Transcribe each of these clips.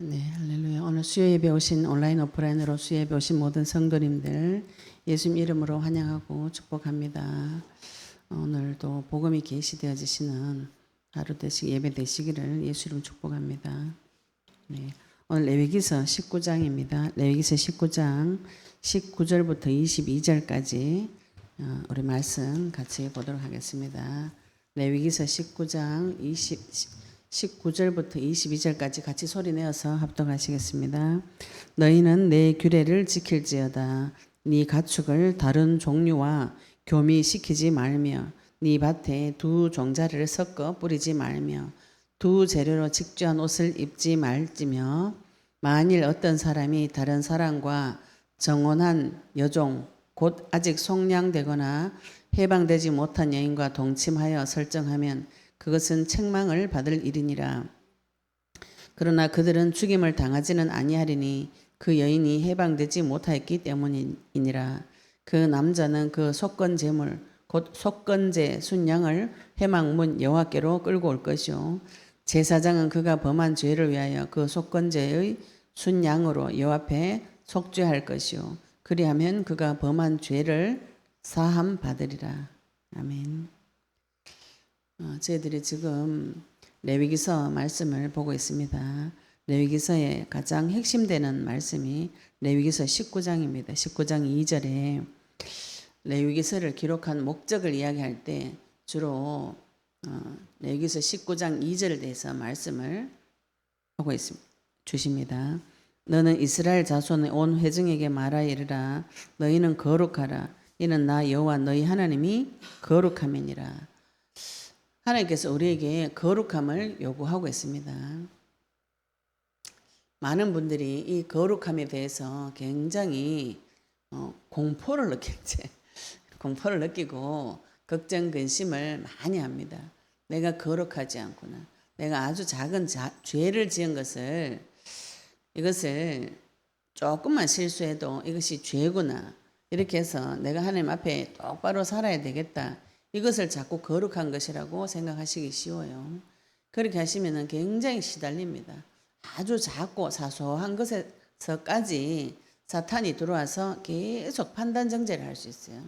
네, 할렐루야. 오늘 수요예배 오신 온라인 오프라인으로 수요예배 오신 모든 성도님들 예수님 이름으로 환영하고 축복합니다. 오늘도 복음이 계시되어지시는 하루 되시 예배 되시기를 예수 이름 축복합니다. 네, 오늘 레위기서 19장입니다. 레위기서 19장 19절부터 22절까지 우리 말씀 같이 보도록 하겠습니다. 레위기서 19장 19절부터 22절까지 같이 소리 내어서 합독하시겠습니다. 너희는 내 규례를 지킬지어다. 네 가축을 다른 종류와 교미시키지 말며 네 밭에 두 종자리를 섞어 뿌리지 말며 두 재료로 직주한 옷을 입지 말지며 만일 어떤 사람이 다른 사람과 정혼한 여종 곧 아직 속량되거나 해방되지 못한 여인과 동침하여 설정하면 그것은 책망을 받을 일이니라. 그러나 그들은 죽임을 당하지는 아니하리니 그 여인이 해방되지 못하였기 때문이니라. 그 남자는 그 속건 제물 곧 속건제 순양을 회막문 여호와께로 끌고 올 것이요 제사장은 그가 범한 죄를 위하여 그 속건제의 순양으로 여호와 앞에 속죄할 것이요 그리하면 그가 범한 죄를 사함 받으리라. 아멘. 저희들이 지금 레위기서 말씀을 보고 있습니다. 레위기서의 가장 핵심되는 말씀이 레위기서 19장입니다. 19장 2절에 레위기서를 기록한 목적을 이야기할 때 주로 레위기서 19장 2절에 대해서 말씀을 하고 주십니다. 너는 이스라엘 자손의 온 회중에게 말하여 이르라. 너희는 거룩하라. 이는 나 여호와 너희 하나님이 거룩함이니라. 하나님께서 우리에게 거룩함을 요구하고 있습니다. 많은 분들이 이 거룩함에 대해서 굉장히 공포를 느끼고 걱정 근심을 많이 합니다. 내가 거룩하지 않구나. 내가 아주 작은 죄를 지은 이것을 조금만 실수해도 이것이 죄구나. 이렇게 해서 내가 하나님 앞에 똑바로 살아야 되겠다. 이것을 자꾸 거룩한 것이라고 생각하시기 쉬워요. 그렇게 하시면 굉장히 시달립니다. 아주 작고 사소한 것에서까지 사탄이 들어와서 계속 판단 정죄를 할 수 있어요.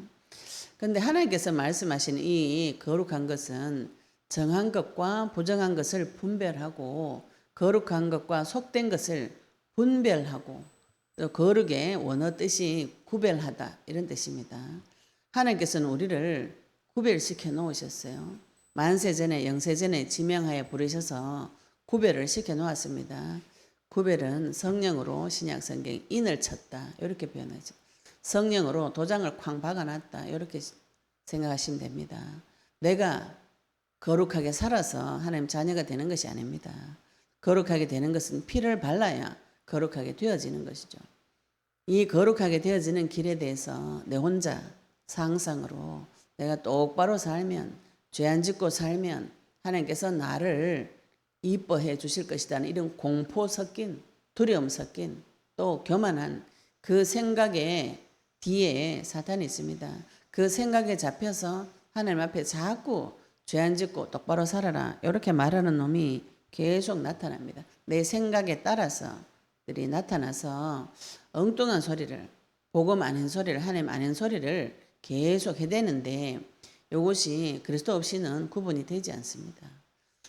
그런데 하나님께서 말씀하시는 이 거룩한 것은 정한 것과 부정한 것을 분별하고 거룩한 것과 속된 것을 분별하고 또 거룩의 원어 뜻이 구별하다 이런 뜻입니다. 하나님께서는 우리를 구별시켜 놓으셨어요. 만세전에 영세전에 지명하여 부르셔서 구별을 시켜 놓았습니다. 구별은 성령으로 신약 성경 인을 쳤다 이렇게 표현하죠. 성령으로 도장을 쾅 박아놨다 이렇게 생각하시면 됩니다. 내가 거룩하게 살아서 하나님 자녀가 되는 것이 아닙니다. 거룩하게 되는 것은 피를 발라야 거룩하게 되어지는 것이죠. 이 거룩하게 되어지는 길에 대해서 내 혼자 상상으로 내가 똑바로 살면 죄 안 짓고 살면 하나님께서 나를 이뻐해 주실 것이라는 이런 공포 섞인 두려움 섞인 또 교만한 그 생각에 뒤에 사탄이 있습니다. 그 생각에 잡혀서 하나님 앞에 자꾸 죄 안 짓고 똑바로 살아라 이렇게 말하는 놈이 계속 나타납니다. 내 생각에 따라서 들이 나타나서 엉뚱한 소리를 복음 아닌 소리를 하나님 아닌 소리를 계속 해대는데 이것이 그리스도 없이는 구분이 되지 않습니다.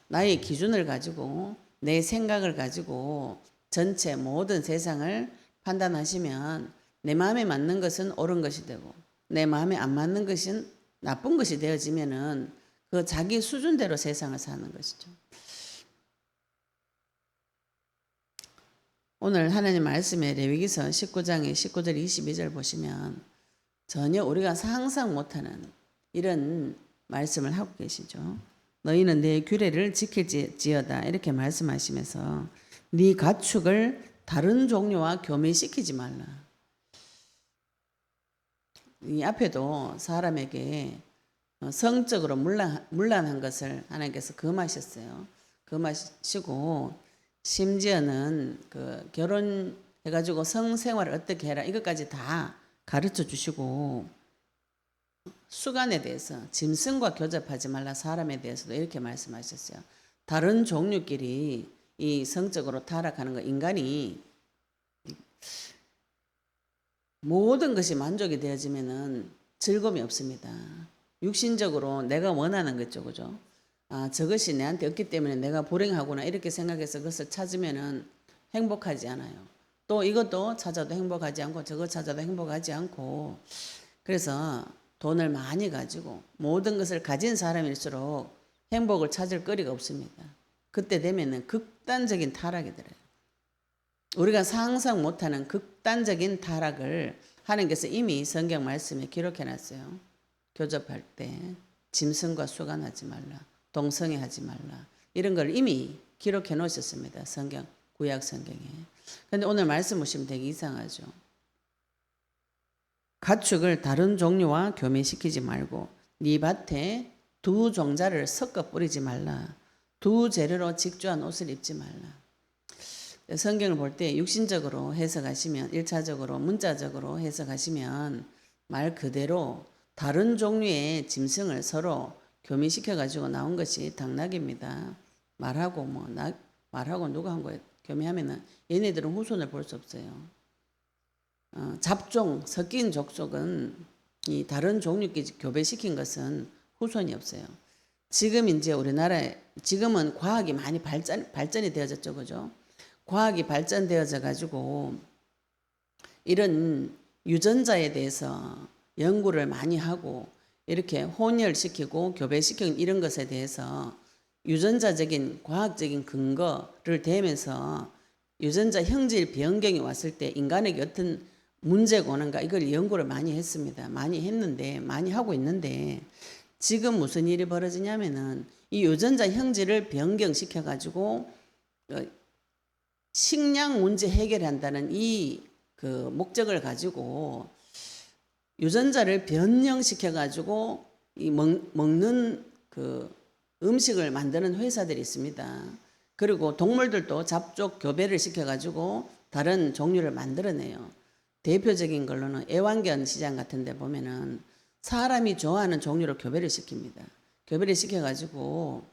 나의 기준을 가지고 내 생각을 가지고 전체 모든 세상을 판단하시면 내 마음에 맞는 것은 옳은 것이 되고 내 마음에 안 맞는 것은 나쁜 것이 되어지면은 그 자기 수준대로 세상을 사는 것이죠. 오늘 하나님 말씀에 레위기서 19장의 19절 22절 보시면 전혀 우리가 상상 못하는 이런 말씀을 하고 계시죠. 너희는 내 규례를 지킬지어다 이렇게 말씀하시면서 네 가축을 다른 종류와 교미시키지 말라. 이 앞에도 사람에게 성적으로 문란한 것을 하나님께서 금하셨어요. 금하시고 심지어는 그 결혼해가지고 성생활을 어떻게 해라 이것까지 다 가르쳐 주시고 수간에 대해서 짐승과 교접하지 말라 사람에 대해서도 이렇게 말씀하셨어요. 다른 종류끼리 이 성적으로 타락하는 거, 인간이 모든 것이 만족이 되어지면은 즐거움이 없습니다. 육신적으로 내가 원하는 거죠, 그죠? 아, 저것이 내한테 없기 때문에 내가 불행하구나 이렇게 생각해서 그것을 찾으면은 행복하지 않아요. 또 이것도 찾아도 행복하지 않고 저거 찾아도 행복하지 않고, 그래서 돈을 많이 가지고 모든 것을 가진 사람일수록 행복을 찾을 거리가 없습니다. 그때 되면은 극단적인 타락이 들어요. 우리가 상상 못하는 극단적인 타락을 하나님께서 이미 성경 말씀에 기록해 놨어요. 교접할 때 짐승과 수간하지 말라, 동성애 하지 말라, 이런 걸 이미 기록해 놓으셨습니다. 성경, 구약 성경에. 그런데 오늘 말씀 보시면 되게 이상하죠. 가축을 다른 종류와 교미시키지 말고 네 밭에 두 종자를 섞어 뿌리지 말라, 두 재료로 직조한 옷을 입지 말라. 성경을 볼 때 육신적으로 해석하시면, 1차적으로 문자적으로 해석하시면 말 그대로 다른 종류의 짐승을 서로 교미시켜 가지고 나온 것이 당나귀입니다. 말하고 누가 한 거예요? 교미하면은 얘네들은 후손을 볼 수 없어요. 잡종, 섞인 족속은 이 다른 종류끼리 교배시킨 것은 후손이 없어요. 지금 이제 우리나라에 지금은 과학이 많이 발전이 되어졌죠, 그죠? 과학이 발전되어져 가지고 이런 유전자에 대해서 연구를 많이 하고 이렇게 혼혈시키고 교배시키는 이런 것에 대해서 유전자적인 과학적인 근거를 대면서 유전자 형질 변경이 왔을 때 인간에게 어떤 문제가 오는가, 이걸 연구를 많이 했습니다. 많이 했는데, 많이 하고 있는데, 지금 무슨 일이 벌어지냐면은 이 유전자 형질을 변경시켜 가지고 식량 문제 해결한다는 이 그 목적을 가지고 유전자를 변형시켜 가지고 이 먹는 그 음식을 만드는 회사들이 있습니다. 그리고 동물들도 잡족 교배를 시켜 가지고 다른 종류를 만들어내요. 대표적인 걸로는 애완견 시장 같은 데 보면은 사람이 좋아하는 종류로 교배를 시킵니다. 교배를 시켜 가지고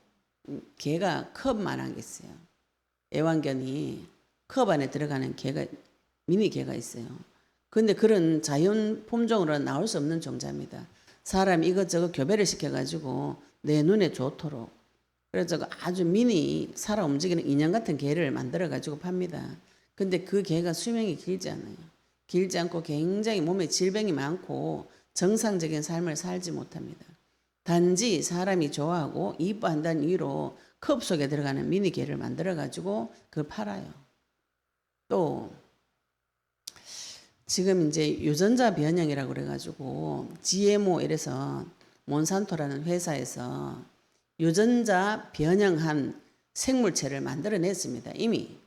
개가 컵만한 게 있어요. 애완견이 컵 안에 들어가는 개가, 미니 개가 있어요. 근데 그런 자연 품종으로 나올 수 없는 종자입니다. 사람이 이것저것 교배를 시켜가지고 내 눈에 좋도록, 그래서 아주 미니 살아 움직이는 인형 같은 개를 만들어가지고 팝니다. 근데 그 개가 수명이 길지 않아요. 길지 않고 굉장히 몸에 질병이 많고 정상적인 삶을 살지 못합니다. 단지 사람이 좋아하고 이뻐한다는 이유로 컵 속에 들어가는 미니 개를 만들어가지고 그걸 팔아요. 또 지금 이제 유전자 변형이라고 그래가지고 GMO 이래서 몬산토라는 회사에서 유전자 변형한 생물체를 만들어냈습니다. 이미.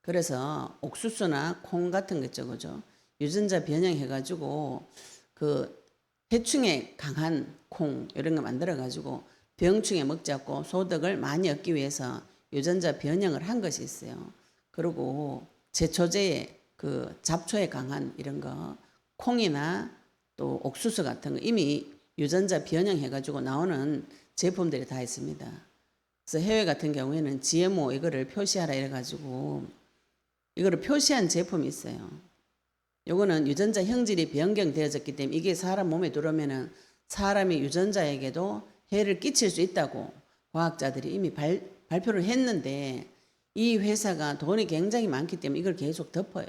그래서 옥수수나 콩 같은 거 있죠, 그죠? 유전자 변형해가지고 그 해충에 강한 콩 이런 거 만들어가지고 병충해 먹지 않고 소득을 많이 얻기 위해서 유전자 변형을 한 것이 있어요. 그리고 제초제에 그 잡초에 강한 이런 거, 콩이나 또 옥수수 같은 거 이미 유전자 변형해가지고 나오는 제품들이 다 있습니다. 그래서 해외 같은 경우에는 GMO 이거를 표시하라 이래가지고 이거를 표시한 제품이 있어요. 요거는 유전자 형질이 변경되어졌기 때문에 이게 사람 몸에 들어오면은 사람이 유전자에게도 해를 끼칠 수 있다고 과학자들이 이미 발표를 했는데, 이 회사가 돈이 굉장히 많기 때문에 이걸 계속 덮어요.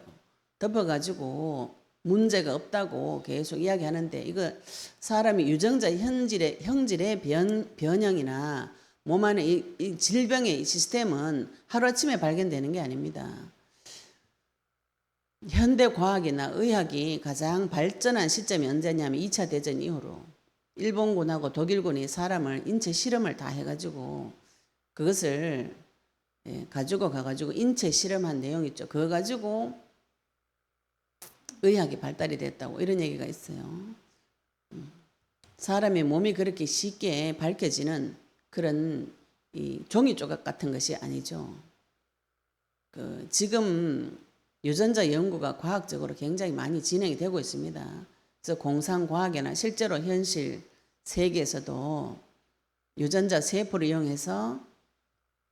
덮어가지고 문제가 없다고 계속 이야기하는데, 이거 사람이 유전자 형질의 변형이나 몸 안에 이 질병의 이 시스템은 하루아침에 발견되는 게 아닙니다. 현대 과학이나 의학이 가장 발전한 시점이 언제냐면 2차 대전 이후로 일본군하고 독일군이 사람을 인체 실험을 다 해가지고 그것을 가지고 가가지고 인체 실험한 내용 있죠. 그거 가지고 의학이 발달이 됐다고 이런 얘기가 있어요. 사람의 몸이 그렇게 쉽게 밝혀지는 그런 이 종이 조각 같은 것이 아니죠. 지금 유전자 연구가 과학적으로 굉장히 많이 진행이 되고 있습니다. 그래서 공상과학이나 실제로 현실 세계에서도 유전자 세포를 이용해서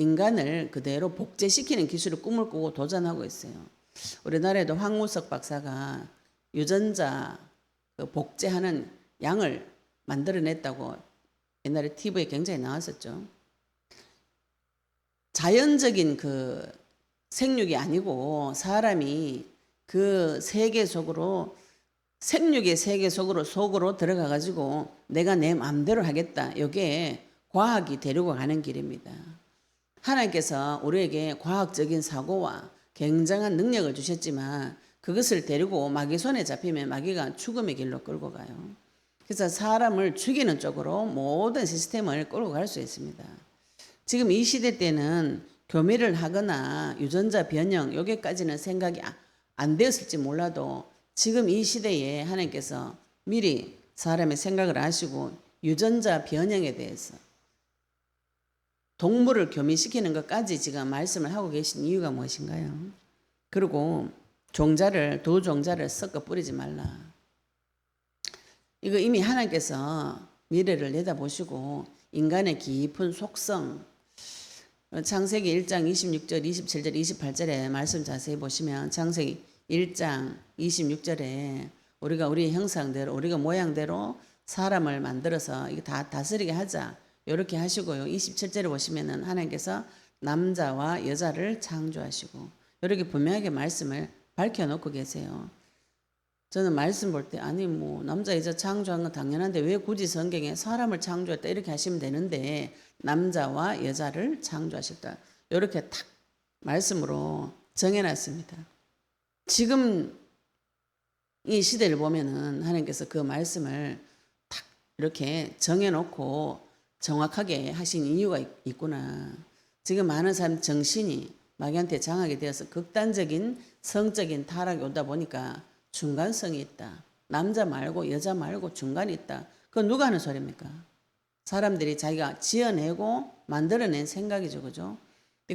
인간을 그대로 복제시키는 기술을 꿈을 꾸고 도전하고 있어요. 우리나라에도 황우석 박사가 유전자 복제하는 양을 만들어냈다고 옛날에 TV에 굉장히 나왔었죠. 자연적인 그 생육이 아니고 사람이 그 세계 속으로 생육의 세계 속으로 들어가 가지고 내가 내 마음대로 하겠다. 이게 과학이 데리고 가는 길입니다. 하나님께서 우리에게 과학적인 사고와 굉장한 능력을 주셨지만 그것을 데리고 마귀 손에 잡히면 마귀가 죽음의 길로 끌고 가요. 그래서 사람을 죽이는 쪽으로 모든 시스템을 끌고 갈 수 있습니다. 지금 이 시대 때는 교미를 하거나 유전자 변형 여기까지는 생각이 안 되었을지 몰라도 지금 이 시대에 하나님께서 미리 사람의 생각을 아시고 유전자 변형에 대해서 동물을 교미시키는 것까지 지금 말씀을 하고 계신 이유가 무엇인가요? 그리고 두 종자를 섞어 뿌리지 말라. 이거 이미 하나님께서 미래를 내다보시고 인간의 깊은 속성, 창세기 1장 26절, 27절, 28절에 말씀 자세히 보시면 창세기 1장 26절에 우리가 우리의 형상대로 우리가 모양대로 사람을 만들어서 이거 다 다스리게 하자 이렇게 하시고요. 27절에 보시면은 하나님께서 남자와 여자를 창조하시고 이렇게 분명하게 말씀을 밝혀놓고 계세요. 저는 말씀 볼 때 아니 뭐 남자 여자 창조한 건 당연한데 왜 굳이 성경에 사람을 창조했다 이렇게 하시면 되는데 남자와 여자를 창조하셨다 이렇게 탁 말씀으로 정해놨습니다. 지금 이 시대를 보면은 하나님께서 그 말씀을 탁 이렇게 정해놓고 정확하게 하신 이유가 있구나. 지금 많은 사람 정신이 마귀한테 장악이 되어서 극단적인 성적인 타락이 오다 보니까 중간성이 있다. 남자 말고 여자 말고 중간이 있다. 그건 누가 하는 소리입니까? 사람들이 자기가 지어내고 만들어낸 생각이죠. 그죠?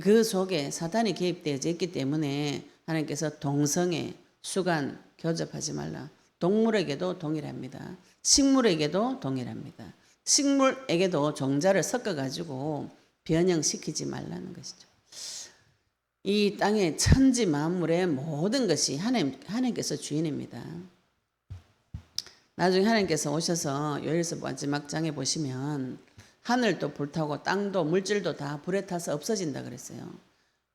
그 속에 사탄이 개입되어져 있기 때문에 하나님께서 동성애, 수간 교접하지 말라. 동물에게도 동일합니다. 식물에게도 동일합니다. 식물에게도 종자를 섞어가지고 변형시키지 말라는 것이죠. 이 땅의 천지 만물의 모든 것이 하나님께서 주인입니다. 나중에 하나님께서 오셔서 요엘서 마지막 장에 보시면 하늘도 불타고 땅도 물질도 다 불에 타서 없어진다 그랬어요.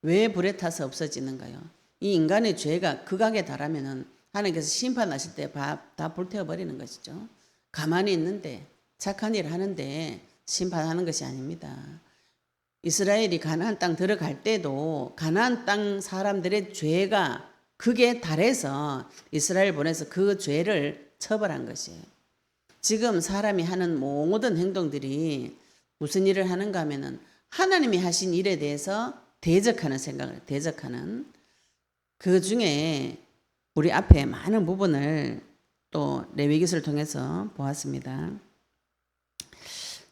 왜 불에 타서 없어지는가요? 이 인간의 죄가 극악에 달하면은 하나님께서 심판하실 때 다 불태워버리는 것이죠. 가만히 있는데 착한 일 하는데 심판하는 것이 아닙니다. 이스라엘이 가나안 땅 들어갈 때도 가나안 땅 사람들의 죄가 극에 달해서 이스라엘 보내서 그 죄를 처벌한 것이에요. 지금 사람이 하는 모든 행동들이 무슨 일을 하는가 하면은 하나님이 하신 일에 대해서 대적하는 그 중에 우리 앞에 많은 부분을 또 레위기서를 통해서 보았습니다.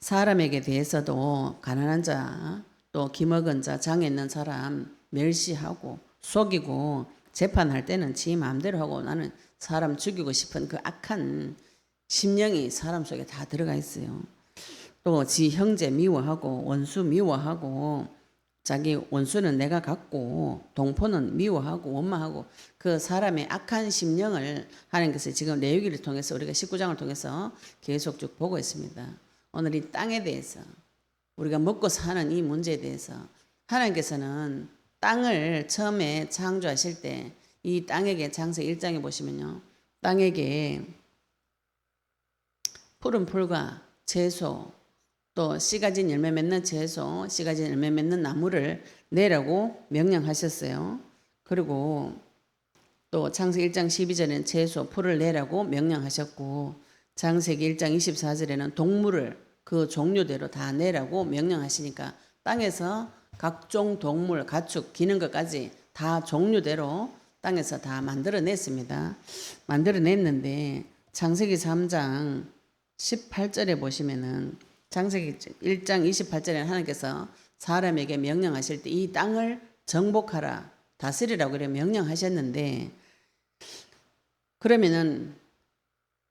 사람에게 대해서도 가난한 자, 또 기먹은 자, 장애 있는 사람 멸시하고 속이고 재판할 때는 지 마음대로 하고 나는 사람 죽이고 싶은 그 악한 심령이 사람 속에 다 들어가 있어요. 또 지 형제 미워하고 원수 미워하고 자기 원수는 내가 갖고 동포는 미워하고 원망하고 그 사람의 악한 심령을 하나님께서 지금 레위기를 통해서 우리가 19장을 통해서 계속 쭉 보고 있습니다. 오늘 이 땅에 대해서 우리가 먹고 사는 이 문제에 대해서 하나님께서는 땅을 처음에 창조하실 때 이 땅에게 창세기 1장에 보시면요. 땅에게 푸른 풀과 채소 또 씨 가진 열매 맺는 채소, 씨 가진 열매 맺는 나무를 내라고 명령하셨어요. 그리고 또 창세기 1장 12절에는 채소, 풀을 내라고 명령하셨고 창세기 1장 24절에는 동물을 그 종류대로 다 내라고 명령하시니까 땅에서 각종 동물, 가축, 기는 것까지 다 종류대로 땅에서 다 만들어냈습니다. 만들어냈는데 창세기 3장 18절에 보시면은 창세기 1장 28절에 하나님께서 사람에게 명령하실 때 이 땅을 정복하라, 다스리라고 그래 명령하셨는데 그러면은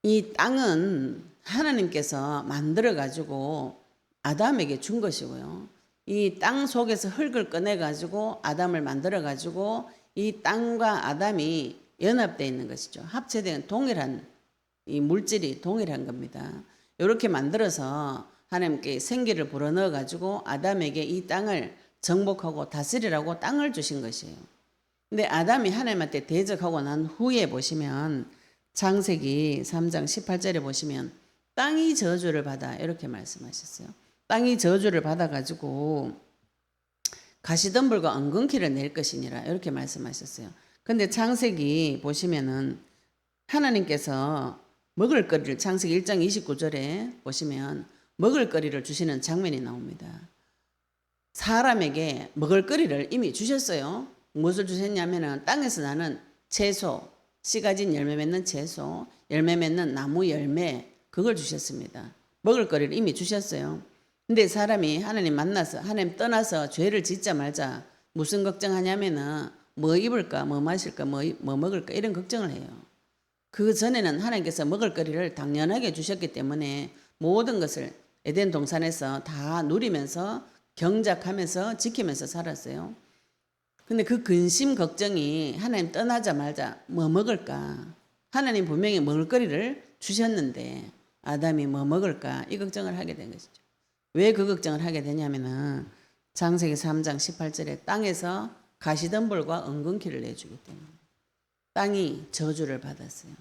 이 땅은 하나님께서 만들어 가지고 아담에게 준 것이고요. 이 땅 속에서 흙을 꺼내 가지고 아담을 만들어 가지고 이 땅과 아담이 연합되어 있는 것이죠. 합체된 동일한 이 물질이 동일한 겁니다. 이렇게 만들어서 하나님께 생기를 불어넣어 가지고 아담에게 이 땅을 정복하고 다스리라고 땅을 주신 것이에요. 근데 아담이 하나님한테 대적하고 난 후에 보시면 창세기 3장 18절에 보시면 땅이 저주를 받아 이렇게 말씀하셨어요. 땅이 저주를 받아가지고 가시덤불과 엉겅퀴를 낼 것이니라 이렇게 말씀하셨어요. 근데 창세기 보시면은 하나님께서 먹을거리를 창세기 1장 29절에 보시면 먹을거리를 주시는 장면이 나옵니다. 사람에게 먹을거리를 이미 주셨어요. 무엇을 주셨냐면은 땅에서 나는 채소, 씨 가진 열매 맺는 채소, 열매 맺는 나무 열매 그걸 주셨습니다. 먹을거리를 이미 주셨어요. 근데 사람이 하나님 만나서 하나님 떠나서 죄를 짓자마자 무슨 걱정하냐면은 뭐 입을까, 뭐 마실까, 뭐 먹을까 이런 걱정을 해요. 그 전에는 하나님께서 먹을거리를 당연하게 주셨기 때문에 모든 것을 에덴 동산에서 다 누리면서 경작하면서 지키면서 살았어요. 근데 그 근심 걱정이 하나님 떠나자마자 뭐 먹을까? 하나님 분명히 먹을거리를 주셨는데 아담이 뭐 먹을까? 이 걱정을 하게 된 것이죠. 왜 그 걱정을 하게 되냐면은 창세기 3장 18절에 땅에서 가시덤불과 엉겅퀴를 내주기 때문에 땅이 저주를 받았어요.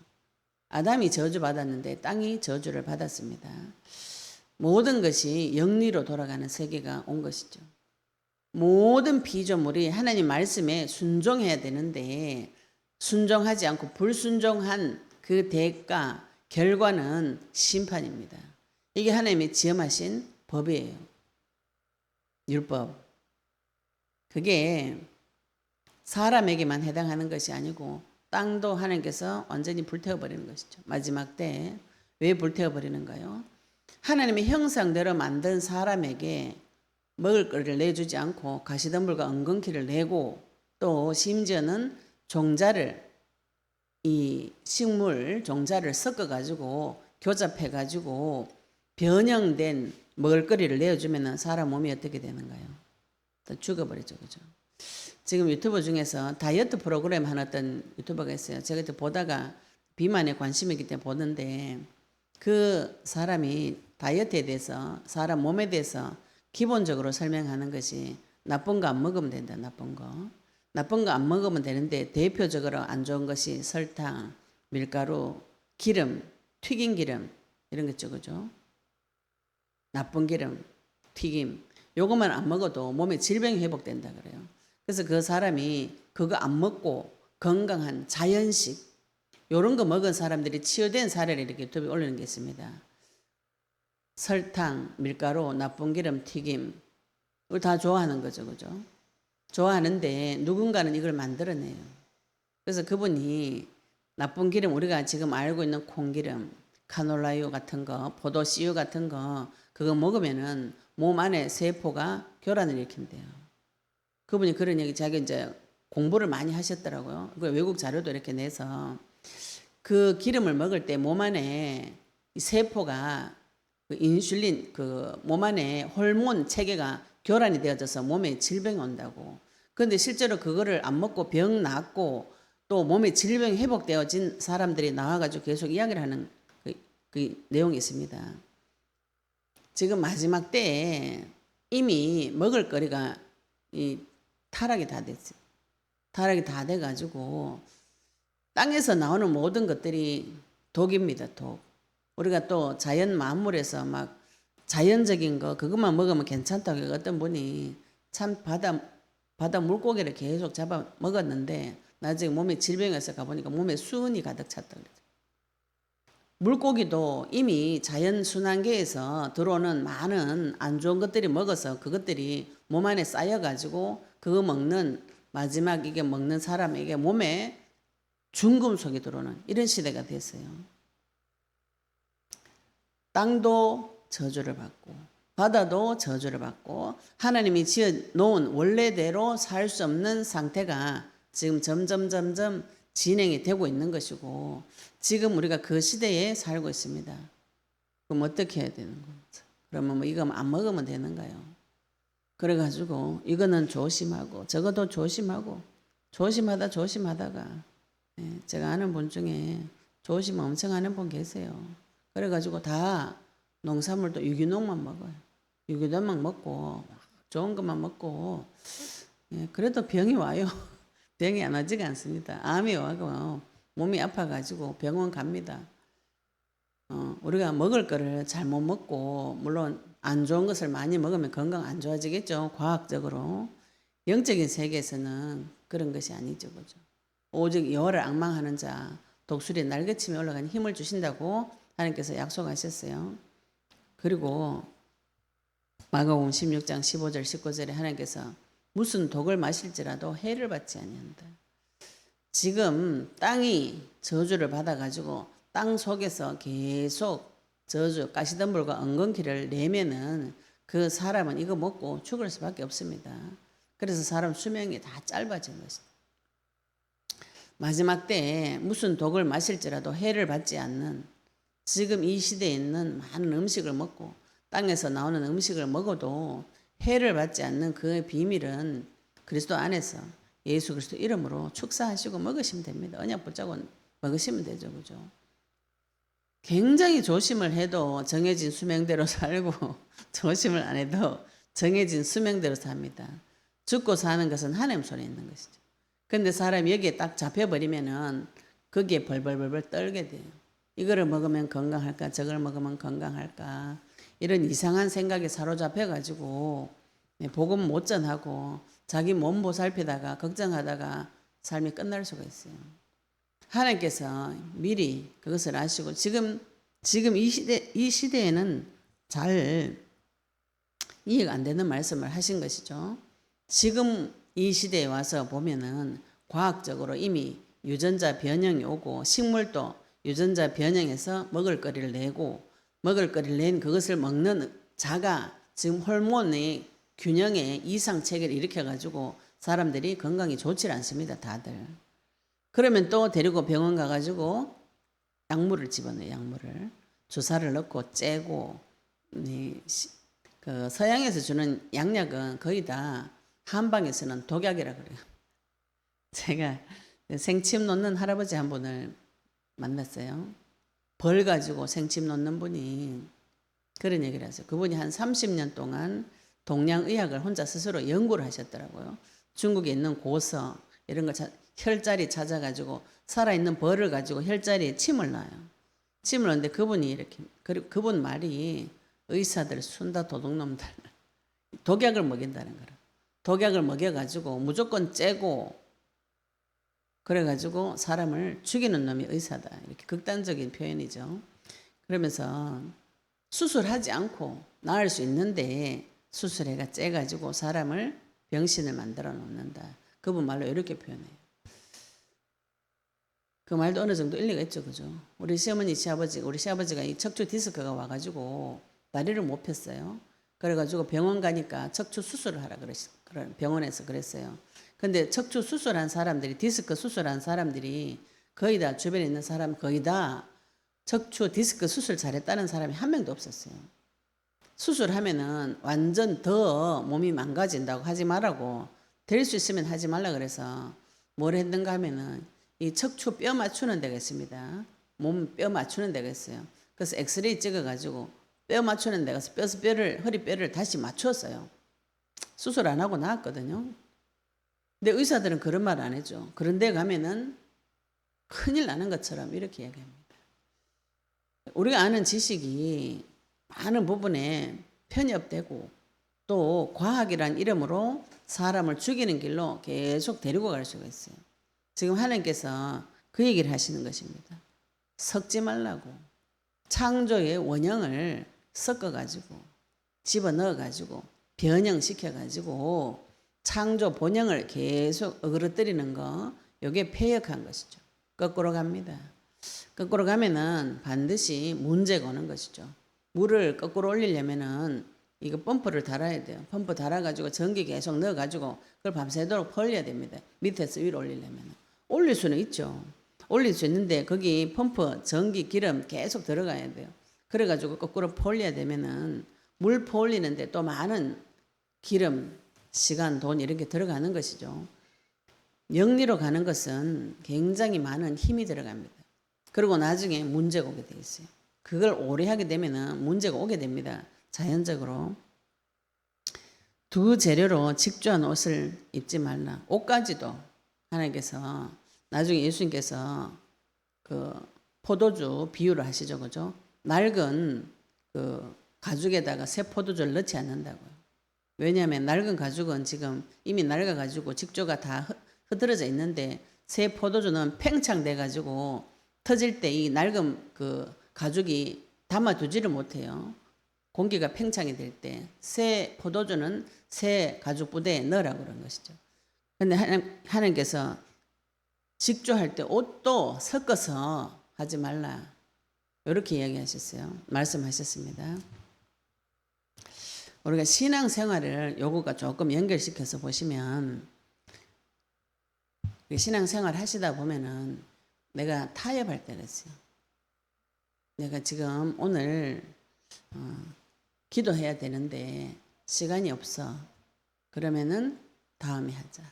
아담이 저주받았는데 땅이 저주를 받았습니다. 모든 것이 영리로 돌아가는 세계가 온 것이죠. 모든 피조물이 하나님 말씀에 순종해야 되는데 순종하지 않고 불순종한 그 대가, 결과는 심판입니다. 이게 하나님이 지음하신 법이에요. 율법. 그게 사람에게만 해당하는 것이 아니고 땅도 하나님께서 완전히 불태워버리는 것이죠. 마지막 때에. 왜 불태워버리는가요? 하나님의 형상대로 만든 사람에게 먹을 거리를 내주지 않고 가시덤불과 엉겅퀴를 내고 또 심지어는 종자를 이 식물 종자를 섞어가지고 교잡해가지고 변형된 먹을거리를 내어주면 사람 몸이 어떻게 되는가요? 또 죽어버리죠. 그죠? 지금 유튜브 중에서 다이어트 프로그램 하는 어떤 유튜버가 있어요. 제가 그때 보다가 비만에 관심이 있기 때문에 보는데 그 사람이 다이어트에 대해서 사람 몸에 대해서 기본적으로 설명하는 것이 나쁜 거 안 먹으면 된다. 나쁜 거. 나쁜 거 안 먹으면 되는데 대표적으로 안 좋은 것이 설탕, 밀가루, 기름, 튀긴 기름 이런 거 있죠. 그죠? 나쁜 기름, 튀김 요것만 안 먹어도 몸에 질병이 회복된다 그래요. 그래서 그 사람이 그거 안 먹고 건강한 자연식 요런 거 먹은 사람들이 치유된 사례를 이렇게 유튜브에 올리는 게 있습니다. 설탕, 밀가루, 나쁜 기름, 튀김 이걸 다 좋아하는 거죠. 그죠? 좋아하는데 누군가는 이걸 만들어내요. 그래서 그분이 나쁜 기름 우리가 지금 알고 있는 콩기름, 카놀라유 같은 거, 포도씨유 같은 거 그거 먹으면은 몸 안에 세포가 교란을 일으킨대요. 그분이 그런 얘기 자기 이제 공부를 많이 하셨더라고요. 그 외국 자료도 이렇게 내서 그 기름을 먹을 때 몸 안에 이 세포가 그 인슐린 그 몸 안에 호르몬 체계가 교란이 되어져서 몸에 질병이 온다고. 그런데 실제로 그거를 안 먹고 병 낫고 또 몸에 질병이 회복되어진 사람들이 나와가지고 계속 이야기를 하는 그 내용이 있습니다. 지금 마지막 때에 이미 먹을 거리가 이 타락이 다 됐어요. 타락이 다 돼가지고 땅에서 나오는 모든 것들이 독입니다. 독. 우리가 또 자연 만물에서 막 자연적인 거 그것만 먹으면 괜찮다고 어떤 분이 참 바다 물고기를 계속 잡아 먹었는데 나중에 몸에 질병이 와서 가보니까 몸에 수은이 가득 찼다 그러죠. 물고기도 이미 자연 순환계에서 들어오는 많은 안 좋은 것들이 먹어서 그것들이 몸 안에 쌓여가지고 그거 먹는 마지막 이게 먹는 사람에게 몸에 중금속이 들어오는 이런 시대가 됐어요. 땅도 저주를 받고 바다도 저주를 받고 하나님이 지어 놓은 원래대로 살 수 없는 상태가 지금 점점 진행이 되고 있는 것이고 지금 우리가 그 시대에 살고 있습니다. 그럼 어떻게 해야 되는 거죠? 그러면 뭐 이거 안 먹으면 되는가요? 그래가지고 이거는 조심하고 저것도 조심하고 조심하다가 제가 아는 분 중에 조심 엄청 하는 분 계세요. 그래가지고 다 농산물도 유기농만 먹어요. 유기농만 먹고 좋은 것만 먹고 그래도 병이 와요. 병이 안 오지가 않습니다. 암이 와고 몸이 아파가지고 병원 갑니다. 우리가 먹을 거를 잘못 먹고 물론 안 좋은 것을 많이 먹으면 건강 안 좋아지겠죠. 과학적으로. 영적인 세계에서는 그런 것이 아니죠. 그죠? 오직 여호와를 앙망하는 자 독수리의 날개침에 올라가는 힘을 주신다고 하나님께서 약속하셨어요. 그리고 마가복음 16장 15절 19절에 하나님께서 무슨 독을 마실지라도 해를 받지 아니한다. 지금 땅이 저주를 받아가지고 땅 속에서 계속 저주, 가시덤불과 엉겅퀴를 내면은 그 사람은 이거 먹고 죽을 수밖에 없습니다. 그래서 사람 수명이 다 짧아진 것입니다. 마지막 때에 무슨 독을 마실지라도 해를 받지 않는 지금 이 시대에 있는 많은 음식을 먹고 땅에서 나오는 음식을 먹어도 해를 받지 않는 그 비밀은 그리스도 안에서 예수 그리스도 이름으로 축사하시고 먹으시면 됩니다. 언약 붙잡고 먹으시면 되죠. 그죠? 굉장히 조심을 해도 정해진 수명대로 살고 조심을 안 해도 정해진 수명대로 삽니다. 죽고 사는 것은 하나님 손에 있는 것이죠. 근데 사람이 여기에 딱 잡혀버리면은 거기에 벌벌벌벌 떨게 돼요. 이거를 먹으면 건강할까? 저걸 먹으면 건강할까? 이런 이상한 생각에 사로잡혀가지고 복음 못 전하고 자기 몸 보살피다가 걱정하다가 삶이 끝날 수가 있어요. 하나님께서 미리 그것을 아시고 지금 이 시대에는 잘 이해가 안 되는 말씀을 하신 것이죠. 지금 이 시대에 와서 보면은 과학적으로 이미 유전자 변형이 오고 식물도 유전자 변형해서 먹을거리를 내고 먹을거리를 낸 그것을 먹는 자가 지금 호르몬의 균형에 이상 체계를 일으켜가지고 사람들이 건강이 좋지 않습니다. 다들. 그러면 또 데리고 병원 가가지고 약물을 집어넣어요. 약물을. 주사를 넣고 째고 그 서양에서 주는 약약은 거의 다 한방에서는 독약이라 그래요. 제가 생침 놓는 할아버지 한 분을 만났어요. 벌 가지고 생침 놓는 분이 그런 얘기를 하세요. 그분이 한 30년 동안 동양의학을 혼자 스스로 연구를 하셨더라고요. 중국에 있는 고서 이런 거 혈자리 찾아가지고 살아있는 벌을 가지고 혈자리에 침을 놔요. 침을 넣는데 그분이 이렇게 그리고 그분 말이 의사들 순다 도둑놈들 독약을 먹인다는 거라. 독약을 먹여가지고 무조건 째고 그래가지고 사람을 죽이는 놈이 의사다. 이렇게 극단적인 표현이죠. 그러면서 수술하지 않고 나을 수 있는데 수술해가 째가지고 사람을 병신을 만들어 놓는다. 그분 말로 이렇게 표현해요. 그 말도 어느 정도 일리가 있죠. 그죠? 우리 시아버지가 이 척추 디스크가 와가지고 다리를 못 폈어요. 그래가지고 병원 가니까 척추 수술을 하라 병원에서 그랬어요. 근데 척추 수술한 사람들이 디스크 수술한 사람들이 거의 다 주변에 있는 사람 거의 다 척추 디스크 수술 잘했다는 사람이 한 명도 없었어요. 수술하면은 완전 더 몸이 망가진다고 하지 말라고 될 수 있으면 하지 말라 그래서 뭘 했는가 하면은 이 척추 뼈 맞추는 데가 있습니다. 몸 뼈 맞추는 데가 있어요. 그래서 엑스레이 찍어가지고 뼈 맞추는 데 가서 허리뼈를 다시 맞췄어요. 수술 안 하고 나왔거든요. 근데 의사들은 그런 말 안 해줘. 그런 데 가면은 큰일 나는 것처럼 이렇게 이야기합니다. 우리가 아는 지식이 많은 부분에 편협되고 또 과학이란 이름으로 사람을 죽이는 길로 계속 데리고 갈 수가 있어요. 지금 하나님께서 그 얘기를 하시는 것입니다. 섞지 말라고. 창조의 원형을 섞어가지고 집어넣어가지고 변형시켜가지고 창조 본형을 계속 어그러뜨리는 거 이게 폐역한 것이죠. 거꾸로 갑니다. 거꾸로 가면은 반드시 문제가 오는 것이죠. 물을 거꾸로 올리려면은 이거 펌프를 달아야 돼요. 펌프 달아가지고 전기 계속 넣어가지고 그걸 밤새도록 벌려야 됩니다. 밑에서 위로 올리려면. 올릴 수는 있죠. 올릴 수 있는데 거기 펌프, 전기, 기름 계속 들어가야 돼요. 그래가지고 거꾸로 퍼올려야 되면은 물 퍼올리는데 또 많은 기름, 시간, 돈 이런 게 들어가는 것이죠. 영리로 가는 것은 굉장히 많은 힘이 들어갑니다. 그리고 나중에 문제가 오게 돼 있어요. 그걸 오래 하게 되면 문제가 오게 됩니다. 자연적으로. 두 재료로 직조한 옷을 입지 말라. 옷까지도 하나님께서 나중에 예수님께서 그 포도주 비유를 하시죠. 그죠? 낡은 그 가죽에다가 새 포도주를 넣지 않는다고요. 왜냐하면 낡은 가죽은 지금 이미 낡아가지고 직조가 다 흐드러져 있는데 새 포도주는 팽창돼 가지고 터질 때 이 낡은 그 가죽이 담아두지를 못해요. 공기가 팽창이 될 때 새 포도주는 새 가죽 부대에 넣으라고 그런 것이죠. 근데 하나님께서 직조할 때 옷도 섞어서 하지 말라. 이렇게 이야기하셨어요. 말씀하셨습니다. 우리가 신앙생활을 요거가 조금 연결시켜서 보시면 신앙생활 하시다 보면은 내가 타협할 때가 있어요. 내가 지금 오늘 기도해야 되는데 시간이 없어. 그러면은 다음에 하자.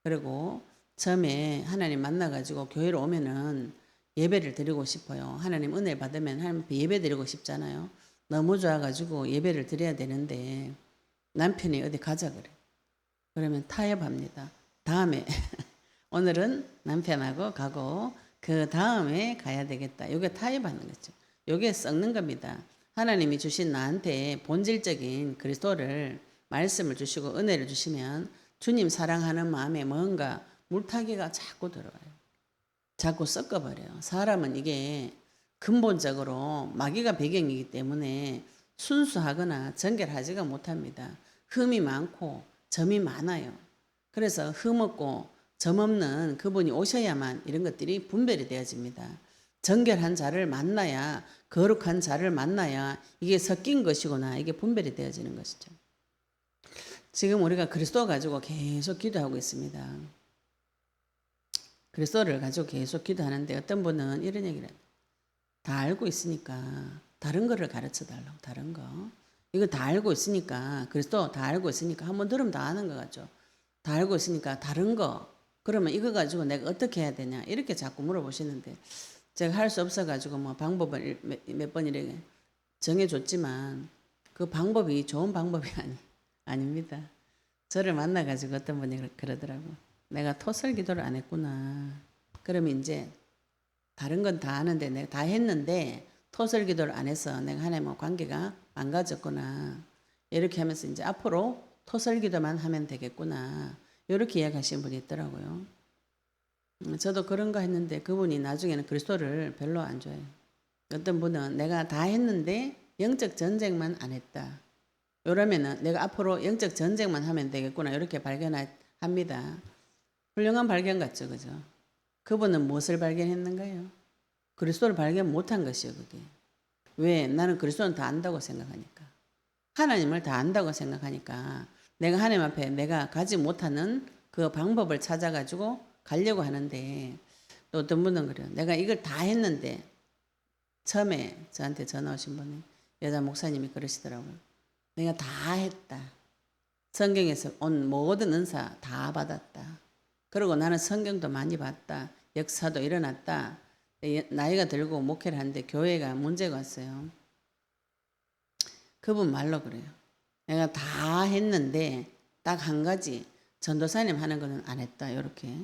그리고 처음에 하나님 만나가지고 교회로 오면은 예배를 드리고 싶어요. 하나님 은혜 받으면 하나님 앞에 예배 드리고 싶잖아요. 너무 좋아가지고 예배를 드려야 되는데 남편이 어디 가자 그래. 그러면 타협합니다. 다음에 오늘은 남편하고 가고 그 다음에 가야 되겠다. 이게 타협하는 거죠. 이게 썩는 겁니다. 하나님이 주신 나한테 본질적인 그리스도를 말씀을 주시고 은혜를 주시면 주님 사랑하는 마음에 뭔가 물타기가 자꾸 들어와요. 자꾸 섞어버려요. 사람은 이게 근본적으로 마귀가 배경이기 때문에 순수하거나 정결하지가 못합니다. 흠이 많고 점이 많아요. 그래서 흠 없고 점 없는 그분이 오셔야만 이런 것들이 분별이 되어집니다. 정결한 자를 만나야, 거룩한 자를 만나야 이게 섞인 것이구나, 이게 분별이 되어지는 것이죠. 지금 우리가 그리스도 가지고 계속 기도하고 있습니다. 그리스도를 가지고 계속 기도하는데 어떤 분은 이런 얘기를 해요. 다 알고 있으니까 다른 거를 가르쳐 달라고. 다른 거. 이거 다 알고 있으니까, 그리스도 다 알고 있으니까 한번 들으면 다 아는 거 같죠. 다 알고 있으니까 다른 거. 그러면 이거 가지고 내가 어떻게 해야 되냐, 이렇게 자꾸 물어보시는데 제가 할 수 없어가지고 뭐 방법을 몇 번 이렇게 정해줬지만 그 방법이 좋은 방법이 아닙니다. 저를 만나가지고 어떤 분이 그러더라고. 내가 토설 기도를 안 했구나. 그러면 이제 다른 건 다 아는데 내가 다 했는데 토설 기도를 안 해서 내가 하나님과 관계가 망가졌구나. 이렇게 하면서 이제 앞으로 토설 기도만 하면 되겠구나. 이렇게 이야기하시는 분이 있더라고요. 저도 그런가 했는데 그분이 나중에는 그리스도를 별로 안 좋아해요. 어떤 분은 내가 다 했는데 영적 전쟁만 안 했다. 이러면은 내가 앞으로 영적 전쟁만 하면 되겠구나. 이렇게 발견합니다. 훌륭한 발견 같죠, 그죠? 그분은 무엇을 발견했는가요? 그리스도를 발견 못한 것이요, 그게. 왜? 나는 그리스도는 다 안다고 생각하니까. 하나님을 다 안다고 생각하니까 내가 하나님 앞에 내가 가지 못하는 그 방법을 찾아가지고 가려고 하는데 또 어떤 분은 그래요. 내가 이걸 다 했는데 처음에 저한테 전화 오신 분이 여자 목사님이 그러시더라고요. 내가 다 했다. 성경에서 온 모든 은사 다 받았다. 그리고 나는 성경도 많이 봤다. 역사도 일어났다. 나이가 들고 목회를 하는데 교회가 문제가 왔어요. 그분 말로 그래요. 내가 다 했는데 딱 한 가지 전도사님 하는 거는 안 했다. 이렇게.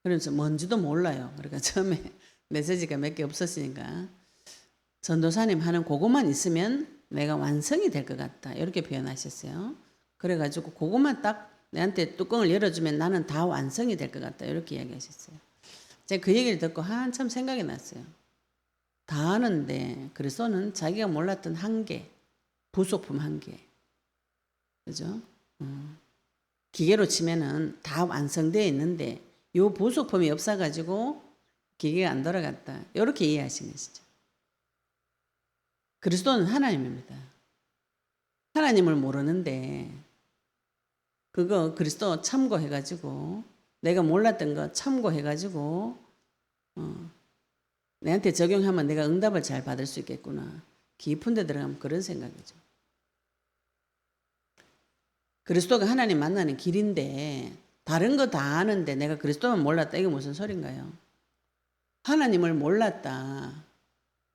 그러면서 뭔지도 몰라요. 그러니까 처음에 메시지가 몇 개 없었으니까 전도사님 하는 그것만 있으면 내가 완성이 될 것 같다. 이렇게 표현하셨어요. 그래가지고 그것만 딱 내한테 뚜껑을 열어주면 나는 다 완성이 될 것 같다. 이렇게 이야기하셨어요. 제가 그 얘기를 듣고 한참 생각이 났어요. 다 아는데 그리스도는 자기가 몰랐던 한계, 부속품 한계. 그죠? 기계로 치면은 다 완성되어 있는데 요 부속품이 없어가지고 기계가 안 돌아갔다. 이렇게 이해하시는 것이죠. 그리스도는 하나님입니다. 하나님을 모르는데 그거 그리스도 참고해가지고 내가 몰랐던 거 참고해가지고 내한테 적용하면 내가 응답을 잘 받을 수 있겠구나. 깊은 데 들어가면 그런 생각이죠. 그리스도가 하나님 만나는 길인데 다른 거 다 아는데 내가 그리스도만 몰랐다. 이게 무슨 소린가요? 하나님을 몰랐다.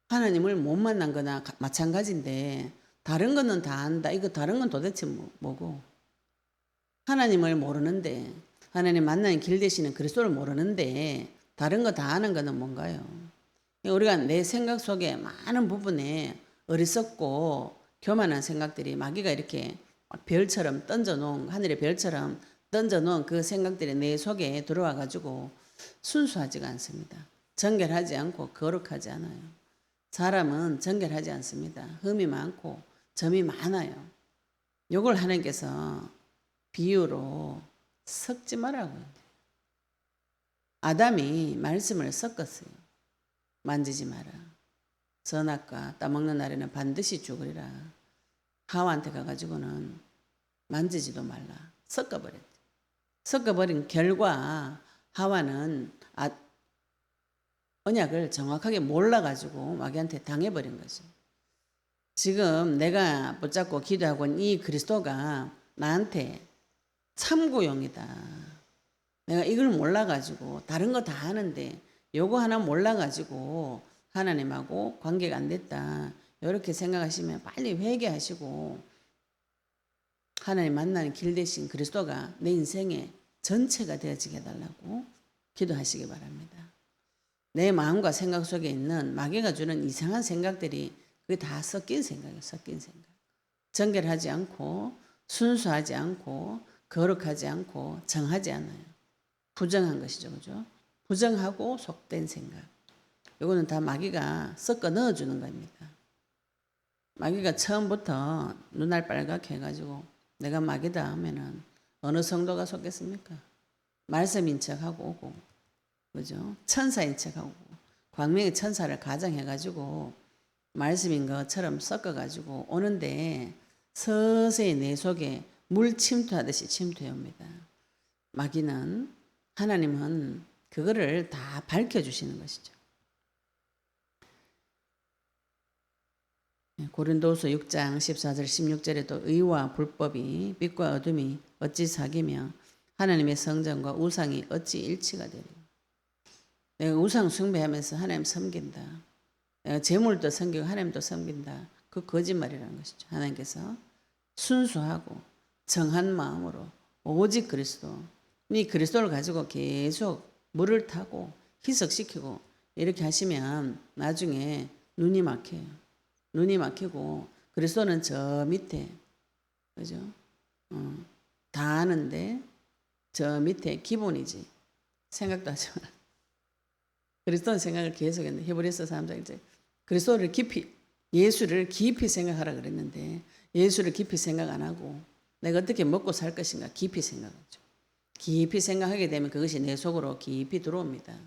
하나님을 못 만난 거나 마찬가지인데 다른 거는 다 안다. 이거 다른 건 도대체 뭐고? 하나님을 모르는데 하나님 만나는 길 되시는 그리스도를 모르는데 다른 거 다 아는 거는 뭔가요? 우리가 내 생각 속에 많은 부분에 어리석고 교만한 생각들이 마귀가 이렇게 별처럼 던져놓은 하늘의 별처럼 던져놓은 그 생각들이 내 속에 들어와 가지고 순수하지가 않습니다. 정결하지 않고 거룩하지 않아요. 사람은 정결하지 않습니다. 흠이 많고 점이 많아요. 요걸 하나님께서 비유로 섞지 말라고요. 아담이 말씀을 섞었어요. 만지지 마라. 선악과 따먹는 날에는 반드시 죽으리라. 하와한테 가가지고는 만지지도 말라. 섞어버렸죠. 섞어버린 결과 하와는 언약을 정확하게 몰라가지고 마귀한테 당해버린 거죠. 지금 내가 붙잡고 기도하고 있는 이 그리스도가 나한테 참고용이다. 내가 이걸 몰라가지고 다른 거 다 아는데 요거 하나 몰라가지고 하나님하고 관계가 안 됐다. 이렇게 생각하시면 빨리 회개하시고 하나님 만나는 길 대신 그리스도가 내 인생의 전체가 되어지게 해달라고 기도하시기 바랍니다. 내 마음과 생각 속에 있는 마귀가 주는 이상한 생각들이 그게 다 섞인 생각이에요. 섞인 생각. 정결하지 않고 순수하지 않고 거룩하지 않고 정하지 않아요. 부정한 것이죠. 그죠? 부정하고 속된 생각. 이거는 다 마귀가 섞어 넣어주는 겁니다. 마귀가 처음부터 눈알 빨갛게 해가지고 내가 마귀다 하면은 어느 성도가 속겠습니까? 말씀인 척하고 오고, 그죠? 천사인 척하고 오고, 광명의 천사를 가장해가지고 말씀인 것처럼 섞어가지고 오는데 서서히 내 속에 물 침투하듯이 침투해 옵니다. 마귀는 하나님은 그거를 다 밝혀주시는 것이죠. 고린도후서 6장 14절 16절에도 의와 불법이 빛과 어둠이 어찌 사귀며 하나님의 성전과 우상이 어찌 일치가 되리요. 내가 우상 숭배하면서 하나님 섬긴다. 내가 재물도 섬기고 하나님도 섬긴다. 그 거짓말이라는 것이죠. 하나님께서 순수하고 정한 마음으로 오직 그리스도, 이 그리스도를 가지고 계속 물을 타고 희석시키고 이렇게 하시면 나중에 눈이 막혀요. 눈이 막히고 그리스도는 저 밑에, 그죠? 다 아는데 저 밑에 기본이지 생각도 하지 마. 그리스도는 생각을 계속했는데 히브리서 사람들 이제 그리스도를 깊이 예수를 깊이 생각하라 그랬는데 예수를 깊이 생각 안 하고 내가 어떻게 먹고 살 것인가 깊이 생각하죠. 깊이 생각하게 되면 그것이 내 속으로 깊이 들어옵니다.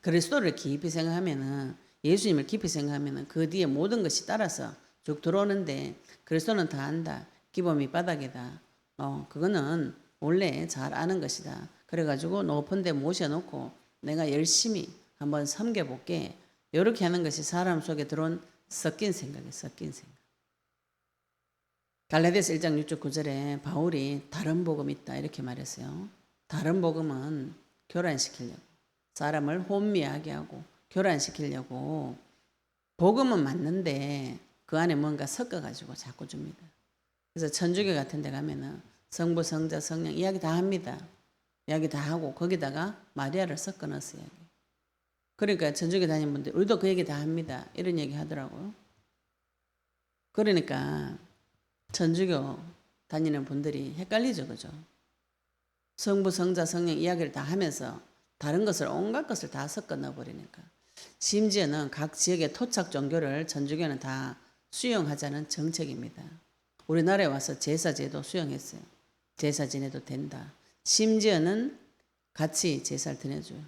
그리스도를 깊이 생각하면은 예수님을 깊이 생각하면은 그 뒤에 모든 것이 따라서 쭉 들어오는데 그리스도는 다 안다. 기본 밑바닥이다. 그거는 원래 잘 아는 것이다. 그래가지고 높은 데 모셔놓고 내가 열심히 한번 섬겨볼게. 이렇게 하는 것이 사람 속에 들어온 섞인 생각이에요. 섞인 생각. 갈라디아서 1장 6절 9절에 바울이 다른 복음이 있다 이렇게 말했어요. 다른 복음은 교란시키려고 사람을 혼미하게 하고 교란시키려고 복음은 맞는데 그 안에 뭔가 섞어가지고 자꾸 줍니다. 그래서 천주교 같은 데 가면은 성부, 성자, 성령 이야기 다 합니다. 이야기 다 하고 거기다가 마리아를 섞어 넣었어요. 그러니까 천주교 다니는 분들 우리도 그 얘기 다 합니다. 이런 얘기 하더라고요. 그러니까 천주교 다니는 분들이 헷갈리죠. 그죠? 성부, 성자, 성령 이야기를 다 하면서 다른 것을 온갖 것을 다 섞어 넣어버리니까 심지어는 각 지역의 토착 종교를 천주교는 다 수용하자는 정책입니다. 우리나라에 와서 제사제도 수용했어요. 제사 지내도 된다. 심지어는 같이 제사를 드려줘요.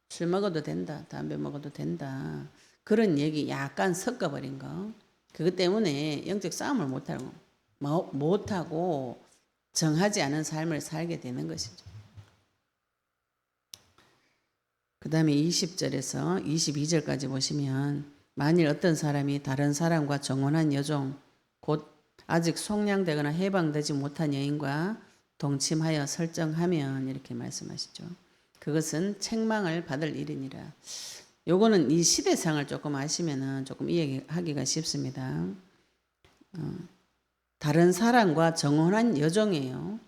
술 먹어도 된다. 담배 먹어도 된다. 그런 얘기 약간 섞어버린 거. 그것 때문에 영적 싸움을 못하고 정하지 않은 삶을 살게 되는 것이죠. 그 다음에 20절에서 22절까지 보시면 만일 어떤 사람이 다른 사람과 정혼한 여종 곧 아직 속량되거나 해방되지 못한 여인과 동침하여 설정하면 이렇게 말씀하시죠. 그것은 책망을 받을 일이니라. 요거는 이 시대상을 조금 아시면은 조금 이해하기가 쉽습니다. 다른 사람과 정혼한 여종이에요.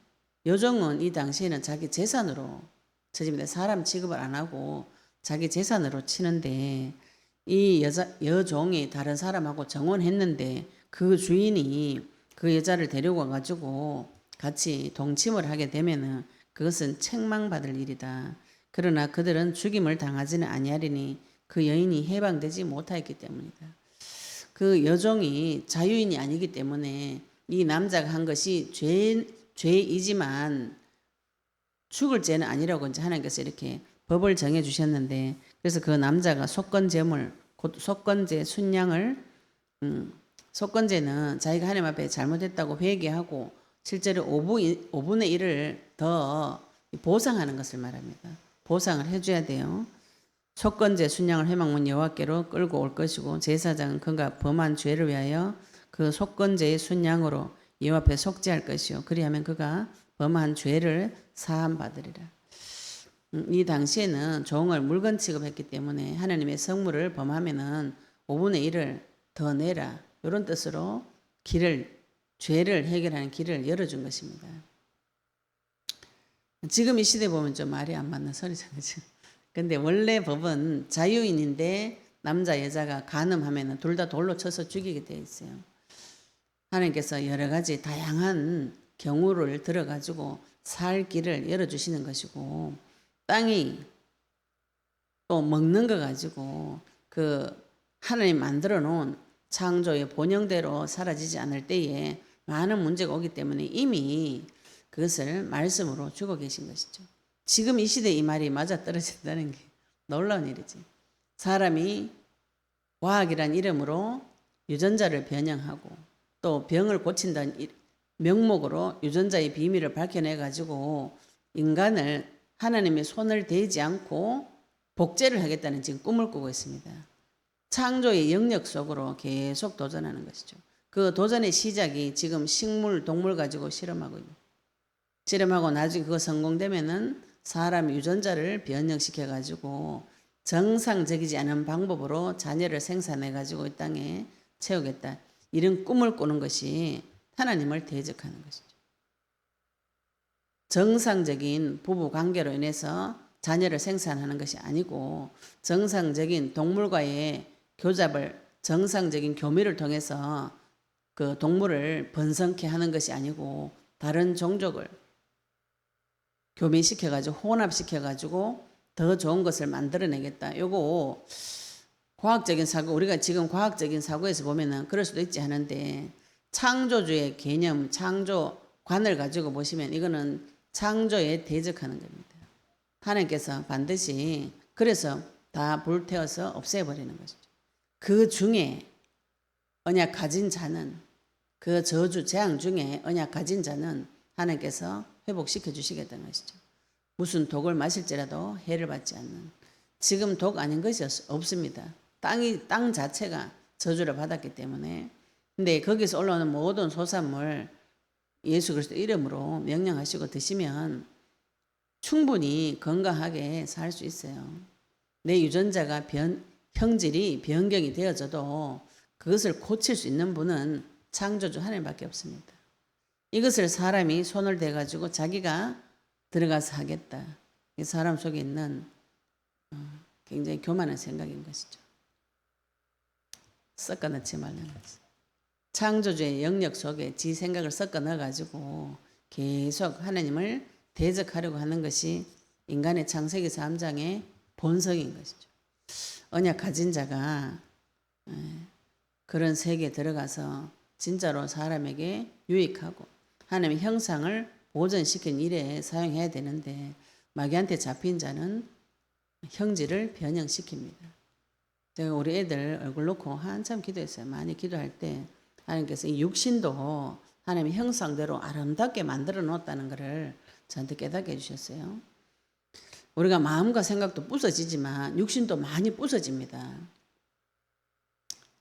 여종은 이 당시에는 자기 재산으로 처집니다. 사람 취급을 안 하고 자기 재산으로 치는데 이 여종이 다른 사람하고 정혼했는데 그 주인이 그 여자를 데리고 와가지고 같이 동침을 하게 되면은 그것은 책망받을 일이다. 그러나 그들은 죽임을 당하지는 아니하리니 그 여인이 해방되지 못하였기 때문이다. 그 여종이 자유인이 아니기 때문에 이 남자가 한 것이 죄이지만 죽을 죄는 아니라고 이제 하나님께서 이렇게 법을 정해 주셨는데, 그래서 그 남자가 속건제물, 곧 속건제 순양을 속건제는 자기가 하나님 앞에 잘못했다고 회개하고 실제로 5분의 1을 더 보상하는 것을 말합니다. 보상을 해줘야 돼요. 속건제 순양을 회막문 여호와께로 끌고 올 것이고 제사장은 그가 범한 죄를 위하여 그 속건제의 순양으로 여호와 앞에 속죄할 것이요 그리하면 그가 범한 죄를 사함 받으리라. 이 당시에는 종을 물건 취급했기 때문에 하나님의 성물을 범하면은 5분의 1을 더 내라, 이런 뜻으로 죄를 해결하는 길을 열어준 것입니다. 지금 이 시대 보면 좀 말이 안 맞는 소리죠, 그죠? 근데 원래 법은 자유인인데 남자 여자가 간음하면은 둘 다 돌로 쳐서 죽이게 되어 있어요. 하나님께서 여러 가지 다양한 경우를 들어가지고 살 길을 열어주시는 것이고, 땅이 또 먹는 거 가지고 그 하나님 만들어 놓은 창조의 본영대로 사라지지 않을 때에 많은 문제가 오기 때문에 이미 그것을 말씀으로 주고 계신 것이죠. 지금 이 시대에 이 말이 맞아떨어진다는 게 놀라운 일이지. 사람이 과학이란 이름으로 유전자를 변형하고 또 병을 고친다는 명목으로 유전자의 비밀을 밝혀내 가지고 인간을 하나님의 손을 대지 않고 복제를 하겠다는 지금 꿈을 꾸고 있습니다. 창조의 영역 속으로 계속 도전하는 것이죠. 그 도전의 시작이 지금 식물, 동물 가지고 실험하고 있는. 실험하고 나중에 그거 성공되면은 사람 유전자를 변형시켜 가지고 정상적이지 않은 방법으로 자녀를 생산해 가지고 이 땅에 채우겠다. 이런 꿈을 꾸는 것이 하나님을 대적하는 것이죠. 정상적인 부부 관계로 인해서 자녀를 생산하는 것이 아니고 정상적인 동물과의 교잡을 정상적인 교미를 통해서 그 동물을 번성케 하는 것이 아니고 다른 종족을 교미시켜가지고 혼합시켜가지고 더 좋은 것을 만들어내겠다. 요거 과학적인 사고, 우리가 지금 과학적인 사고에서 보면은 그럴 수도 있지 않은데 창조주의 개념, 창조관을 가지고 보시면 이거는 창조에 대적하는 겁니다. 하나님께서 반드시 그래서 다 불태워서 없애버리는 것이죠. 그 중에 언약 가진 자는, 그 저주 재앙 중에 언약 가진 자는 하나님께서 회복시켜 주시겠다는 것이죠. 무슨 독을 마실지라도 해를 받지 않는. 지금 독 아닌 것이 없습니다. 땅 자체가 저주를 받았기 때문에. 근데 거기서 올라오는 모든 소산물 예수 그리스도 이름으로 명령하시고 드시면 충분히 건강하게 살 수 있어요. 내 유전자가 형질이 변경이 되어져도 그것을 고칠 수 있는 분은 창조주 하나님밖에 없습니다. 이것을 사람이 손을 대가지고 자기가 들어가서 하겠다. 이 사람 속에 있는 굉장히 교만한 생각인 것이죠. 섞어 넣지 말라는 거죠. 창조주의 영역 속에 지 생각을 섞어 넣어가지고 계속 하나님을 대적하려고 하는 것이 인간의 창세기 3장의 본성인 것이죠. 언약 가진 자가 그런 세계에 들어가서 진짜로 사람에게 유익하고 하나님의 형상을 보존시킨 일에 사용해야 되는데 마귀한테 잡힌 자는 형질을 변형시킵니다. 제가 우리 애들 얼굴 놓고 한참 기도했어요. 많이 기도할 때 하나님께서 이 육신도 하나님의 형상대로 아름답게 만들어 놓았다는 것을 저한테 깨닫게 해주셨어요. 우리가 마음과 생각도 부서지지만 육신도 많이 부서집니다.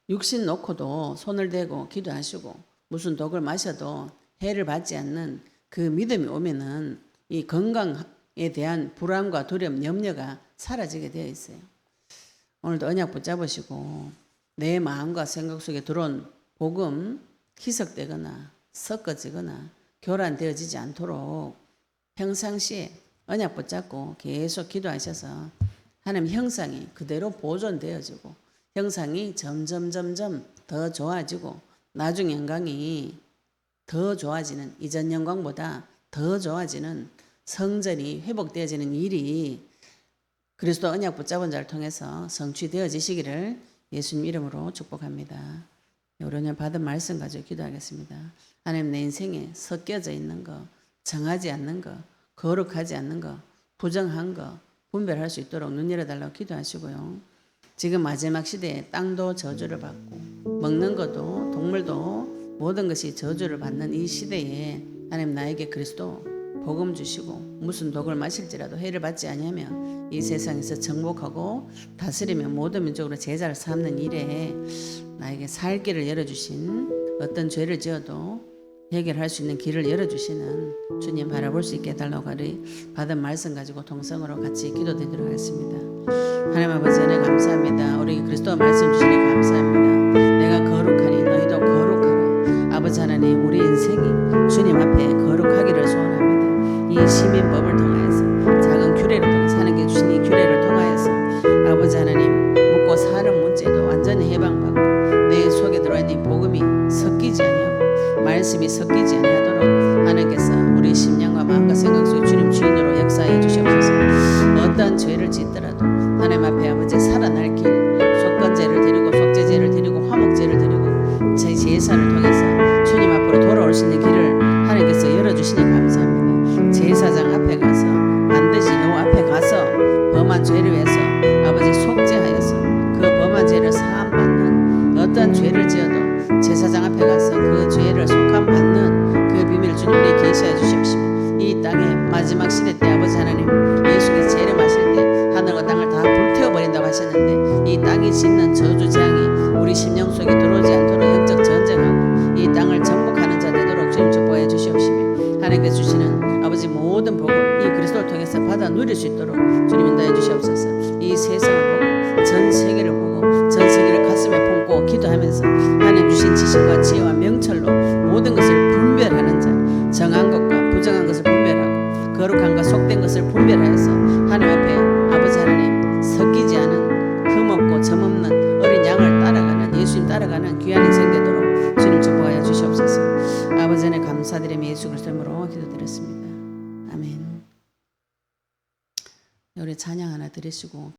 육신 놓고도 손을 대고 기도하시고 무슨 독을 마셔도 해를 받지 않는 그 믿음이 오면은 이 건강에 대한 불안과 두려움, 염려가 사라지게 되어 있어요. 오늘도 언약 붙잡으시고 내 마음과 생각 속에 들어온 복음 희석되거나 섞어지거나 교란되어지지 않도록 평상시에 언약 붙잡고 계속 기도하셔서 하나님 형상이 그대로 보존되어지고 형상이 점점 더 좋아지고 나중 영광이 더 좋아지는, 이전 영광보다 더 좋아지는 성전이 회복되어지는 일이 그리스도 언약 붙잡은 자를 통해서 성취되어지시기를 예수님 이름으로 축복합니다. 오늘 받은 말씀 가지고 기도하겠습니다. 하나님, 내 인생에 섞여져 있는 거, 정하지 않는 거, 거룩하지 않는 거, 부정한 거 분별할 수 있도록 눈 열어달라고 기도하시고요. 지금 마지막 시대에 땅도 저주를 받고 먹는 것도 동물도 모든 것이 저주를 받는 이 시대에 하나님, 나에게 그리스도 복음 주시고 무슨 독을 마실지라도 해를 받지 아니하며 이 세상에서 정복하고 다스리며 모든 민족으로 제자를 삼는 일에 나에게 살 길을 열어주신, 어떤 죄를 지어도 해결할 수 있는 길을 열어주시는 주님 바라볼 수 있게 해달라고 받은 말씀 가지고 동성으로 같이 기도드리도록 하겠습니다. 하나님 아버지 은혜 감사합니다. 우리 그리스도 말씀 주시니 감사합니다. 내가 거룩하니 너희도 거룩하라. 아버지 하나님, 우리 인생이 주님 앞에 거룩하기를 소원합니다. 이 시민법을 통하여서 작은 규례를 통해서 하나님께 주신 이 규례를 통하여서 아버지 하나님, 묻고 사는 문제도 완전히 해방받고 내 속에 들어있는 이 복음이 섞이지 아니하고 말씀이 섞이지 아니하도록 하나님께서 우리 심령과 마음과 생각 속에 주님 주인으로 역사해 주시옵소서. 어떤 죄를 짓더라도 하나님 앞에 아버지 살아날 길, 속건제를 드리고 속죄제를 드리고 화목제를 드리고 제 제사를 통해서 주님 앞으로 돌아올 수 있는 길을 하나님께서 열어주시니 감사합니다. 제사장 앞에 가서 반드시 요 앞에 가서 범한 죄를 위해서 아버지 속죄하여서 그 범한 죄를 사함받는, 어떤 죄를 지어도 제사장 앞에 가서 그 죄를 속함받는 그 비밀을 주님께 계시해 주시옵시며 이 땅의 마지막 시대 때 아버지 하나님, 예수께서 재림하실 때 하늘과 땅을 다 불태워버린다고 하셨는데 이 땅이 짓는 저주 재앙이 우리 심령 속에 들어오지 않도록 영적 전쟁하고 이 땅을 정복하는 자 되도록 주님 축복해 주시옵시며 하나님께서 주시는 아버지 모든 복을 이 그리스도를 통해서 받아 누릴 수 있도록 주님 인도해 주시옵소서. 이 세상을 보고 전 세계를 보고 전 세계를 가슴에 품고 기도하면서 하나님 주신 지식과 지혜와 명철로 모든 것을 분별하는 자, 정한 것과 부정한 것을 분별하고 거룩한과 속된 것을 분별하여서 하나님 앞에 아버지 하나님 섞이지 않은 흠없고 점없는 어린 양을 따라가는, 예수님 따라가는 귀한 인생 되도록 주님 축복하여 주시옵소서. 아버지 하나님 감사드리며 예수 그리스도 이름으로 기도드렸습니다. 아멘. 우리 찬양 하나 드리시고